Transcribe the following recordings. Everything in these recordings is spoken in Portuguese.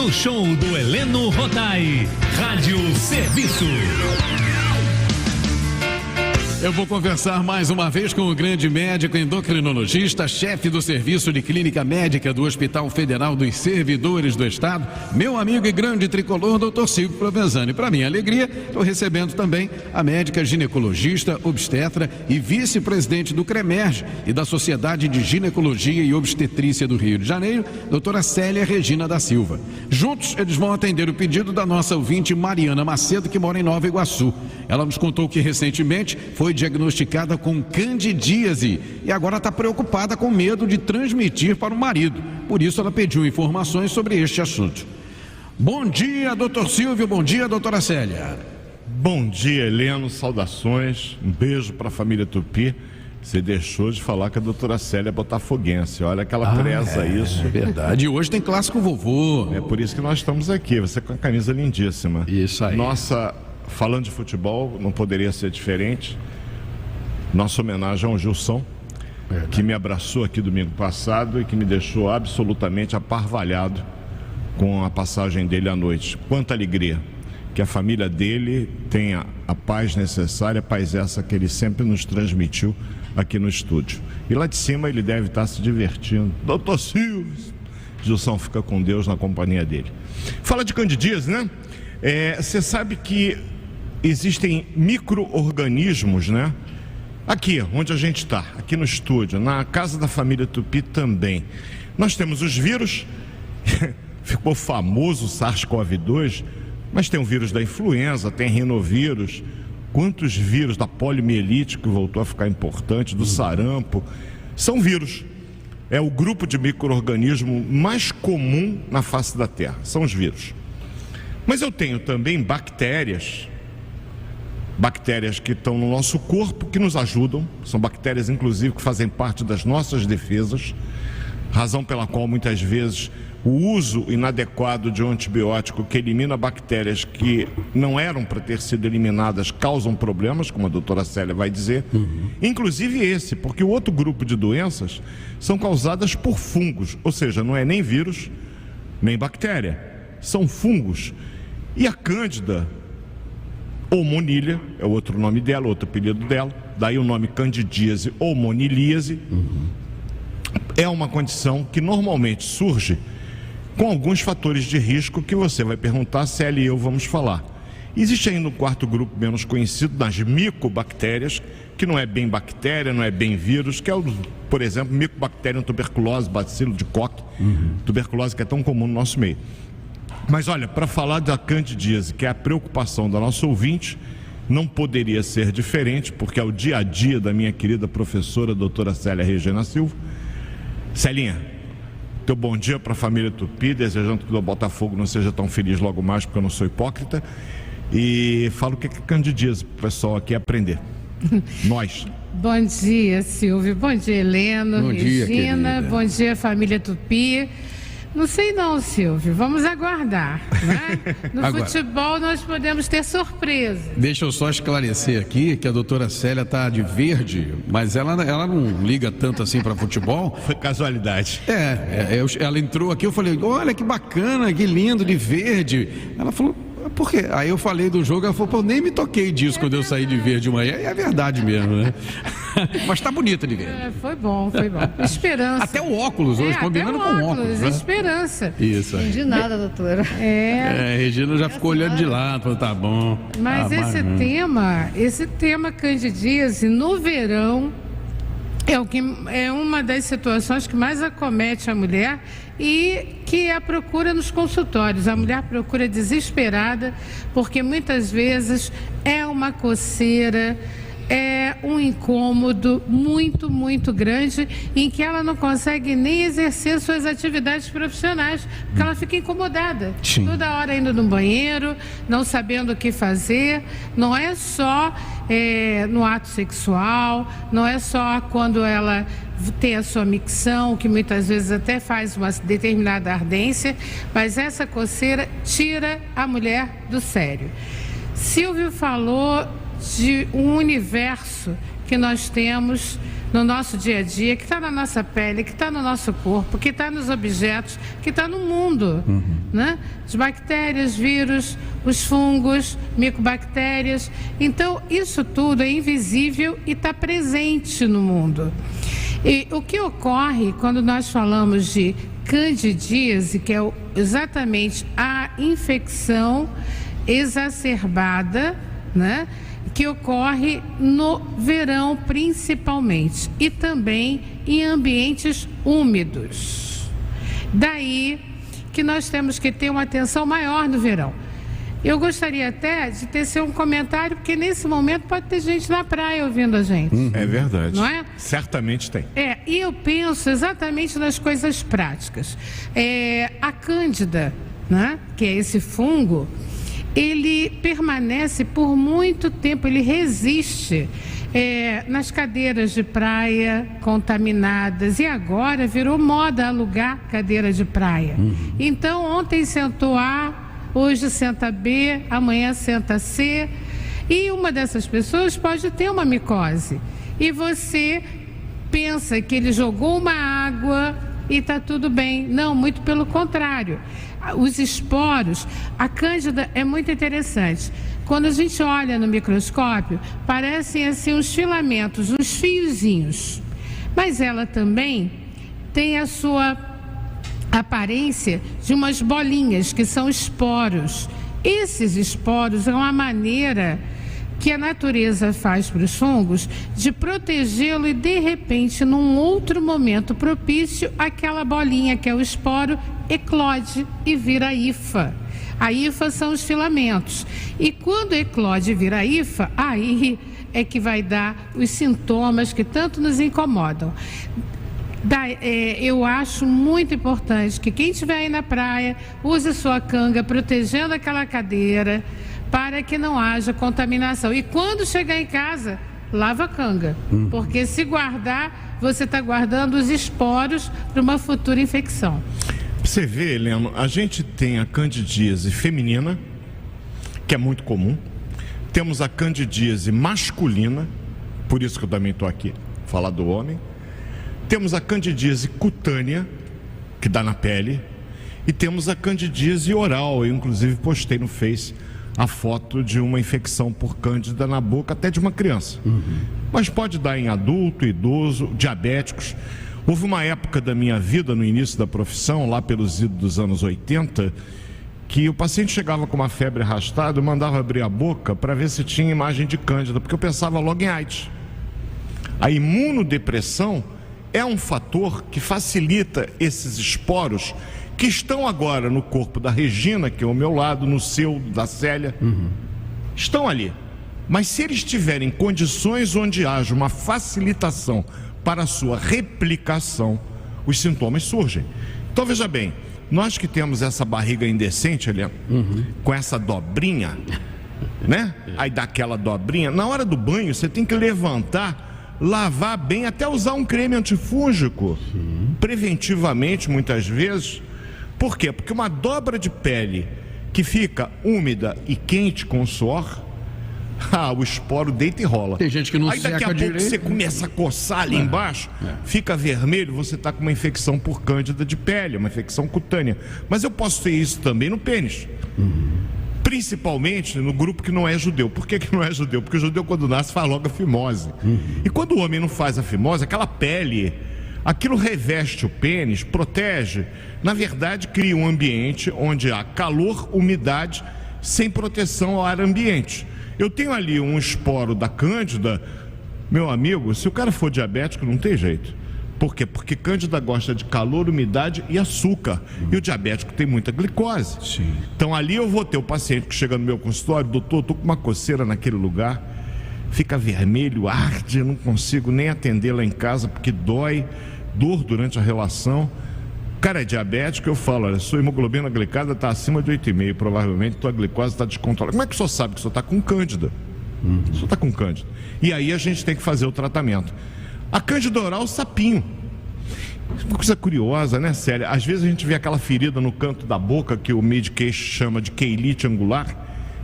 no show do Heleno Rotai. Rádio Serviço. Eu vou conversar mais uma vez com o grande médico endocrinologista, chefe do Serviço de Clínica Médica do Hospital Federal dos Servidores do Estado, meu amigo e grande tricolor, Dr. Silvio Provenzano. E para minha alegria, estou recebendo também a médica ginecologista, obstetra e vice-presidente do CREMERGE e da Sociedade de Ginecologia e Obstetrícia do Rio de Janeiro, doutora Célia Regina da Silva. Juntos, eles vão atender o pedido da nossa ouvinte Mariana Macedo, que mora em Nova Iguaçu. Ela nos contou que recentemente foi diagnosticada com candidíase e agora está preocupada com medo de transmitir para o marido. Por isso ela pediu informações sobre este assunto. Bom dia, doutor Silvio. Bom dia, doutora Célia. Bom dia, Heleno. Saudações. Um beijo para a família Tupi. Você deixou de falar que a doutora Célia é botafoguense. Olha que ela preza isso. É verdade. E hoje tem clássico vovô. É por isso que nós estamos aqui. Você com a camisa lindíssima. Isso aí. Nossa, falando de futebol, não poderia ser diferente. Nossa homenagem ao Gilson, que me abraçou aqui domingo passado e que me deixou absolutamente aparvalhado com a passagem dele à noite. Quanta alegria. Que a família dele tenha a paz necessária, paz essa que ele sempre nos transmitiu aqui no estúdio. E lá de cima ele deve estar se divertindo. Doutor Silvio, Gilson fica com Deus na companhia dele. Fala de candidíase, né? Você sabe que existem micro-organismos, né? Aqui, onde a gente está, aqui no estúdio, na casa da família Tupi também. Nós temos os vírus, ficou famoso o SARS-CoV-2, mas tem o vírus da influenza, tem rinovírus, quantos vírus da poliomielite, que voltou a ficar importante, do sarampo, são vírus. É o grupo de micro-organismo mais comum na face da Terra, são os vírus. Mas eu tenho também bactérias que estão no nosso corpo, que nos ajudam, são bactérias inclusive que fazem parte das nossas defesas, razão pela qual muitas vezes o uso inadequado de um antibiótico que elimina bactérias que não eram para ter sido eliminadas causam problemas, como a doutora Célia vai dizer, inclusive esse, porque o outro grupo de doenças são causadas por fungos, ou seja, não é nem vírus, nem bactéria, são fungos. E a Cândida ou monilha, é o outro nome dela, outro apelido dela, daí o nome candidíase ou monilíase, é uma condição que normalmente surge com alguns fatores de risco que você vai perguntar, Célia e eu vamos falar. Existe ainda um quarto grupo menos conhecido, das micobactérias, que não é bem bactéria, não é bem vírus, que é, por exemplo, Mycobacterium tuberculose, bacilo de Koch, tuberculose que é tão comum no nosso meio. Mas olha, para falar da candidíase, que é a preocupação da nossa ouvinte, não poderia ser diferente, porque é o dia a dia da minha querida professora, doutora Célia Regina Silva. Celinha, teu bom dia para a família Tupi, desejando que o Botafogo não seja tão feliz logo mais, porque eu não sou hipócrita. E fala o que é candidíase, para o pessoal aqui aprender. Nós. Bom dia, Silvio. Bom dia, Heleno, bom Regina. Dia, bom dia, família Tupi. Não sei não, Silvio. Vamos aguardar, né? No futebol nós podemos ter surpresa. Deixa eu só esclarecer aqui que a doutora Célia está de verde, mas ela não liga tanto assim para futebol. Foi casualidade. Ela entrou aqui, eu falei, olha que bacana, que lindo, de verde. Ela falou, por quê? Aí eu falei do jogo, ela falou, pô, nem me toquei disso quando eu saí de verde de manhã. E é verdade mesmo, né? Mas tá bonita de verde. Foi bom. Esperança. Até o óculos hoje, combinando com o óculos. Né? Esperança. Isso aí. Não entendi nada, doutora. Regina já ficou olhando de lado, falou, tá bom. Mas esse tema candidíase no verão é uma das situações que mais acomete a mulher e que a procura nos consultórios. A mulher procura desesperada porque muitas vezes é uma coceira, é um incômodo muito, muito grande em que ela não consegue nem exercer suas atividades profissionais, porque ela fica incomodada. Sim. Toda hora indo no banheiro, não sabendo o que fazer. Não é só no ato sexual, não é só quando ela tem a sua micção, que muitas vezes até faz uma determinada ardência, mas essa coceira tira a mulher do sério. Silvio falou de um universo que nós temos no nosso dia a dia, que está na nossa pele, que está no nosso corpo, que está nos objetos, que está no mundo, né? As bactérias, vírus, os fungos, micobactérias. Então, isso tudo é invisível e está presente no mundo. E o que ocorre quando nós falamos de candidíase, que é exatamente a infecção exacerbada, né, que ocorre no verão principalmente e também em ambientes úmidos. Daí que nós temos que ter uma atenção maior no verão. Eu gostaria até de tecer um comentário, porque nesse momento pode ter gente na praia ouvindo a gente. É verdade. Não é? Certamente tem. E eu penso exatamente nas coisas práticas. A cândida, né, que é esse fungo, ele permanece por muito tempo, ele resiste nas cadeiras de praia contaminadas, e agora virou moda alugar cadeira de praia. Então, ontem sentou A, hoje senta B, amanhã senta C, e uma dessas pessoas pode ter uma micose. E você pensa que ele jogou uma água e está tudo bem. Não, muito pelo contrário. Os esporos, a cândida é muito interessante. Quando a gente olha no microscópio, parecem assim uns filamentos, uns fiozinhos. Mas ela também tem a sua aparência de umas bolinhas, que são esporos. Esses esporos é uma maneira que a natureza faz para os fungos de protegê-lo e, de repente, num outro momento propício, aquela bolinha, que é o esporo, eclode e vira hifa. A hifa são os filamentos. E quando eclode e vira hifa, aí é que vai dar os sintomas que tanto nos incomodam. Eu acho muito importante que quem estiver aí na praia use sua canga protegendo aquela cadeira para que não haja contaminação. E quando chegar em casa, lava a canga, porque se guardar, você está guardando os esporos para uma futura infecção. Você vê, Helena, a gente tem a candidíase feminina, que é muito comum. Temos a candidíase masculina, por isso que eu também estou aqui, falar do homem. Temos a candidíase cutânea, que dá na pele, e temos a candidíase oral. Eu, inclusive, postei no Face a foto de uma infecção por cândida na boca, até de uma criança. Mas pode dar em adulto, idoso, diabéticos. Houve uma época da minha vida, no início da profissão, lá pelos idos dos anos 80, que o paciente chegava com uma febre arrastada, eu mandava abrir a boca para ver se tinha imagem de cândida, porque eu pensava logo em AIDS. A imunodepressão é um fator que facilita esses esporos que estão agora no corpo da Regina, que é ao meu lado, no seu, da Célia. Estão ali. Mas se eles tiverem condições onde haja uma facilitação para a sua replicação, os sintomas surgem. Então, veja bem, nós que temos essa barriga indecente, Helena, com essa dobrinha, né? Aí dá aquela dobrinha. Na hora do banho, você tem que levantar, lavar bem, até usar um creme antifúngico, preventivamente, muitas vezes. Por quê? Porque uma dobra de pele que fica úmida e quente com suor, o esporo deita e rola. Tem gente que não seca direito. Aí daqui a pouco você começa a coçar ali embaixo, fica vermelho, você está com uma infecção por cândida de pele, uma infecção cutânea. Mas eu posso ter isso também no pênis. Principalmente no grupo que não é judeu. Por que não é judeu? Porque o judeu, quando nasce, faz logo a fimose. E quando o homem não faz a fimose, aquela pele, aquilo reveste o pênis, protege. Na verdade, cria um ambiente onde há calor, umidade, sem proteção ao ar ambiente. Eu tenho ali um esporo da cândida, meu amigo, se o cara for diabético, não tem jeito. Por quê? Porque cândida gosta de calor, umidade e açúcar. E o diabético tem muita glicose. Sim. Então ali eu vou ter o paciente que chega no meu consultório, doutor, estou com uma coceira naquele lugar, fica vermelho, arde, eu não consigo nem atender lá em casa porque dói, dor durante a relação. O cara é diabético, eu falo, olha, sua hemoglobina glicada está acima de 8,5, provavelmente tua glicose está descontrolada. Como é que o senhor sabe que o senhor está com cândida? O senhor está com cândida. E aí a gente tem que fazer o tratamento. A cândida oral, sapinho. Uma coisa curiosa, né, Célia? Às vezes a gente vê aquela ferida no canto da boca que o Medicaid chama de queilite angular.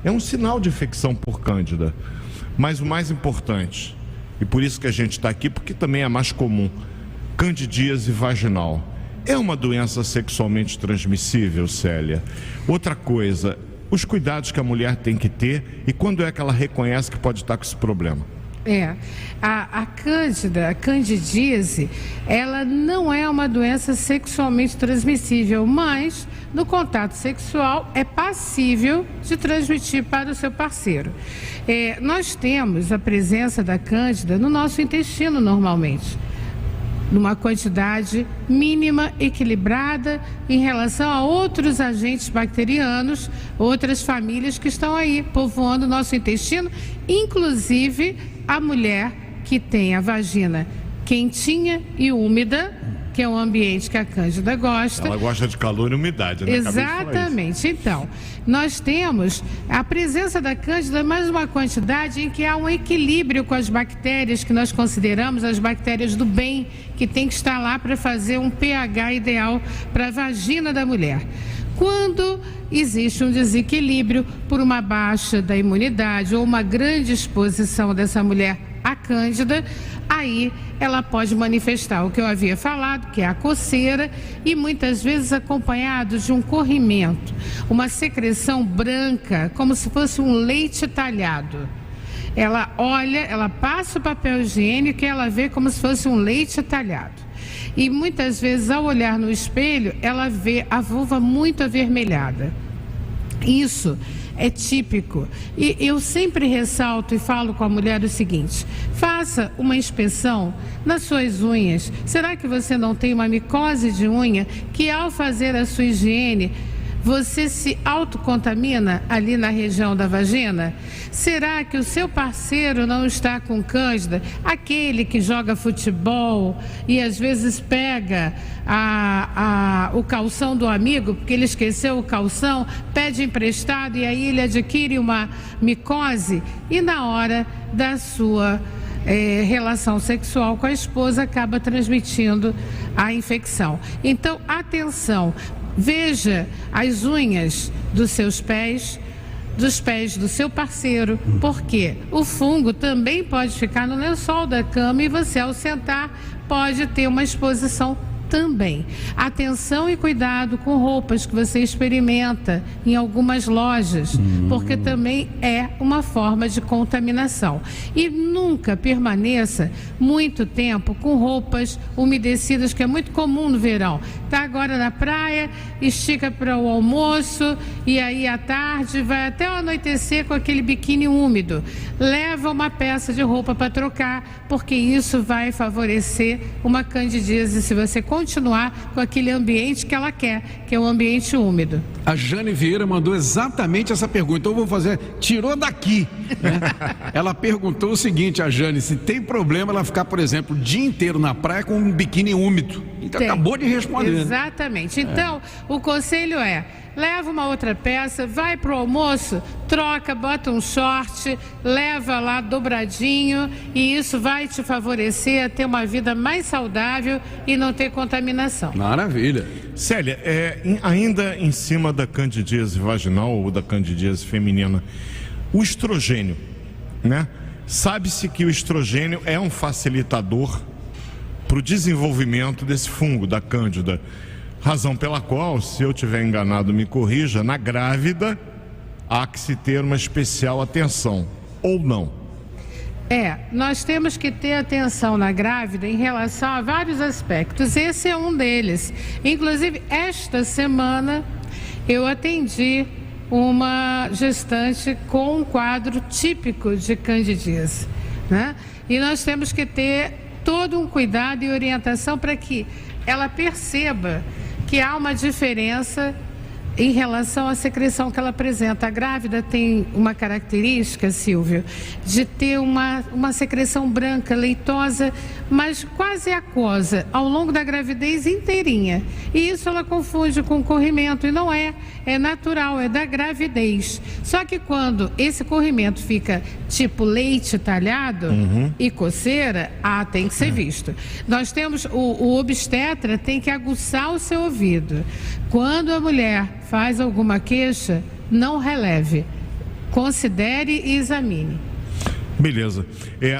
É um sinal de infecção por cândida. Mas o mais importante, e por isso que a gente está aqui, porque também é mais comum, candidíase vaginal. É uma doença sexualmente transmissível, Célia? Outra coisa, os cuidados que a mulher tem que ter e quando é que ela reconhece que pode estar com esse problema? A Cândida, a candidíase, ela não é uma doença sexualmente transmissível, mas no contato sexual é passível de transmitir para o seu parceiro. Nós temos a presença da Cândida no nosso intestino normalmente, numa quantidade mínima, equilibrada em relação a outros agentes bacterianos, outras famílias que estão aí povoando o nosso intestino, inclusive a mulher que tem a vagina quentinha e úmida, que é um ambiente que a Cândida gosta. Ela gosta de calor e umidade, né? Exatamente. Então, nós temos a presença da Cândida, mais uma quantidade em que há um equilíbrio com as bactérias que nós consideramos as bactérias do bem, que tem que estar lá para fazer um pH ideal para a vagina da mulher. Quando existe um desequilíbrio por uma baixa da imunidade ou uma grande exposição dessa mulher à Cândida, aí ela pode manifestar o que eu havia falado, que é a coceira, e muitas vezes acompanhado de um corrimento, uma secreção branca, como se fosse um leite talhado. Ela olha, ela passa o papel higiênico e ela vê como se fosse um leite talhado. E muitas vezes, ao olhar no espelho, ela vê a vulva muito avermelhada. Isso é típico. E eu sempre ressalto e falo com a mulher o seguinte: faça uma inspeção nas suas unhas. Será que você não tem uma micose de unha que, ao fazer a sua higiene, você se autocontamina ali na região da vagina? Será que o seu parceiro não está com cândida? Aquele que joga futebol e às vezes pega o calção do amigo, porque ele esqueceu o calção, pede emprestado e aí ele adquire uma micose e na hora da sua relação sexual com a esposa acaba transmitindo a infecção. Então, atenção! Veja as unhas dos seus pés, dos pés do seu parceiro, porque o fungo também pode ficar no lençol da cama e você, ao sentar, pode ter uma exposição também. Atenção e cuidado com roupas que você experimenta em algumas lojas, porque também é uma forma de contaminação. E nunca permaneça muito tempo com roupas umedecidas, que é muito comum no verão. Está agora na praia, estica para o almoço e aí à tarde vai até o anoitecer com aquele biquíni úmido. Leva uma peça de roupa para trocar, porque isso vai favorecer uma candidíase se você continuar com aquele ambiente que ela quer, que é um ambiente úmido. A Jane Vieira mandou exatamente essa pergunta. Então eu vou fazer, tirou daqui, né? Ela perguntou o seguinte, a Jane, se tem problema ela ficar, por exemplo, o dia inteiro na praia com um biquíni úmido. Então acabou de responder. Exatamente. Então, o conselho é: leva uma outra peça, vai pro almoço, troca, bota um short, leva lá dobradinho e isso vai te favorecer a ter uma vida mais saudável e não ter contaminação. Maravilha. Célia, ainda em cima da candidíase vaginal ou da candidíase feminina, o estrogênio, né? Sabe-se que o estrogênio é um facilitador para o desenvolvimento desse fungo, da cândida. Razão pela qual, se eu tiver enganado, me corrija, na grávida há que se ter uma especial atenção, ou não? Nós temos que ter atenção na grávida em relação a vários aspectos. Esse é um deles. Inclusive, esta semana eu atendi uma gestante com um quadro típico de candidíase, né? E nós temos que ter todo um cuidado e orientação para que ela perceba que há uma diferença em relação à secreção que ela apresenta. A grávida tem uma característica, Silvio, de ter uma secreção branca, leitosa, mas quase aquosa, ao longo da gravidez inteirinha. E isso ela confunde com corrimento, e não é natural, é da gravidez. Só que quando esse corrimento fica tipo leite talhado e coceira, tem que ser visto. Nós temos, o obstetra tem que aguçar o seu ouvido. Quando a mulher faz alguma queixa, não releve. Considere e examine. Beleza.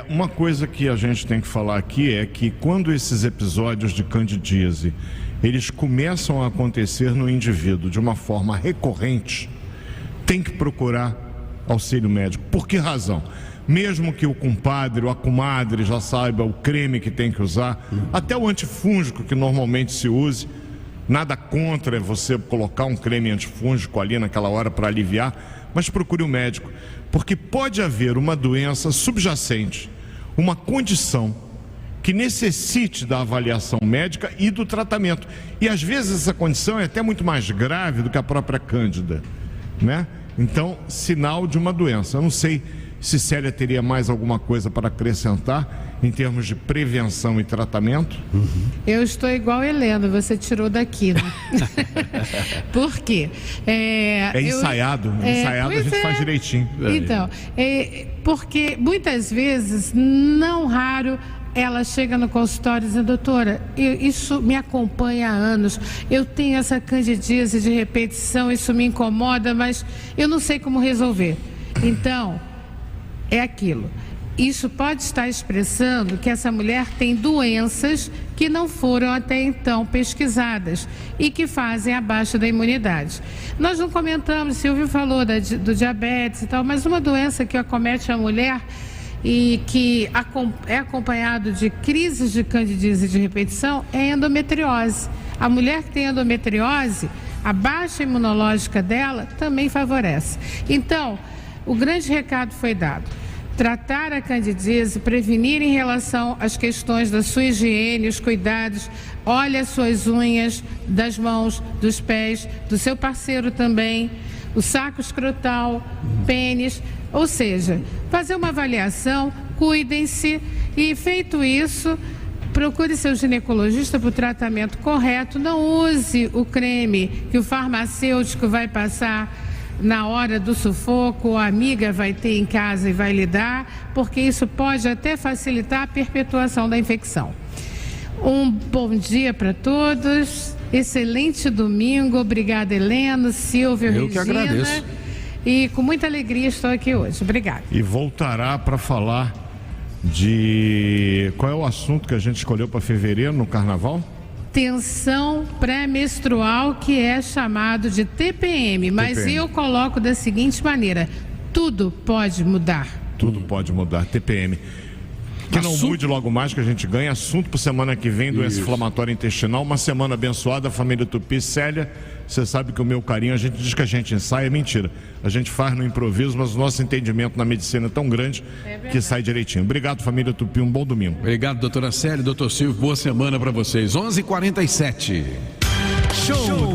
Uma coisa que a gente tem que falar aqui é que quando esses episódios de candidíase, eles começam a acontecer no indivíduo de uma forma recorrente, tem que procurar auxílio médico. Por que razão? Mesmo que o compadre ou a comadre já saiba o creme que tem que usar, até o antifúngico que normalmente se use, nada contra você colocar um creme antifúngico ali naquela hora para aliviar, mas procure um médico, porque pode haver uma doença subjacente, uma condição que necessite da avaliação médica e do tratamento. E às vezes essa condição é até muito mais grave do que a própria cândida, né? Então, sinal de uma doença. Eu não sei se Célia teria mais alguma coisa para acrescentar em termos de prevenção e tratamento. Eu estou igual a Helena, você tirou daqui, né? Por quê? Ensaiado a gente faz direitinho. Então, porque muitas vezes, não raro, ela chega no consultório dizendo: doutora, isso me acompanha há anos, eu tenho essa candidíase de repetição, isso me incomoda, mas eu não sei como resolver. Então, é aquilo. Isso pode estar expressando que essa mulher tem doenças que não foram até então pesquisadas e que fazem a baixa da imunidade. Nós não comentamos, Silvio falou do diabetes e tal, mas uma doença que acomete a mulher e que é acompanhado de crises de candidíase de repetição é a endometriose. A mulher que tem endometriose, a baixa imunológica dela também favorece. Então, o grande recado foi dado: tratar a candidíase, prevenir em relação às questões da sua higiene, os cuidados. Olhe as suas unhas das mãos, dos pés, do seu parceiro também, o saco escrotal, pênis, ou seja, fazer uma avaliação, cuidem-se e, feito isso, procure seu ginecologista para o tratamento correto. Não use o creme que o farmacêutico vai passar na hora do sufoco, a amiga vai ter em casa e vai lhe dar, porque isso pode até facilitar a perpetuação da infecção. Um bom dia para todos, excelente domingo, obrigada Helena, Silvio, Regina. Eu que agradeço. E com muita alegria estou aqui hoje, obrigada. E voltará para falar de... Qual é o assunto que a gente escolheu para fevereiro no Carnaval? Tensão pré-menstrual, que é chamado de TPM, mas eu coloco da seguinte maneira: tudo pode mudar. Tudo pode mudar, TPM. Que não mude logo mais, que a gente ganha assunto para semana que vem, doença inflamatória intestinal. Uma semana abençoada, família Tupi. Célia, você sabe que o meu carinho, a gente diz que a gente ensaia, é mentira. A gente faz no improviso, mas o nosso entendimento na medicina é tão grande que sai direitinho. Obrigado, família Tupi, um bom domingo. Obrigado, doutora Célia, doutor Silvio, boa semana para vocês. 11h47. Show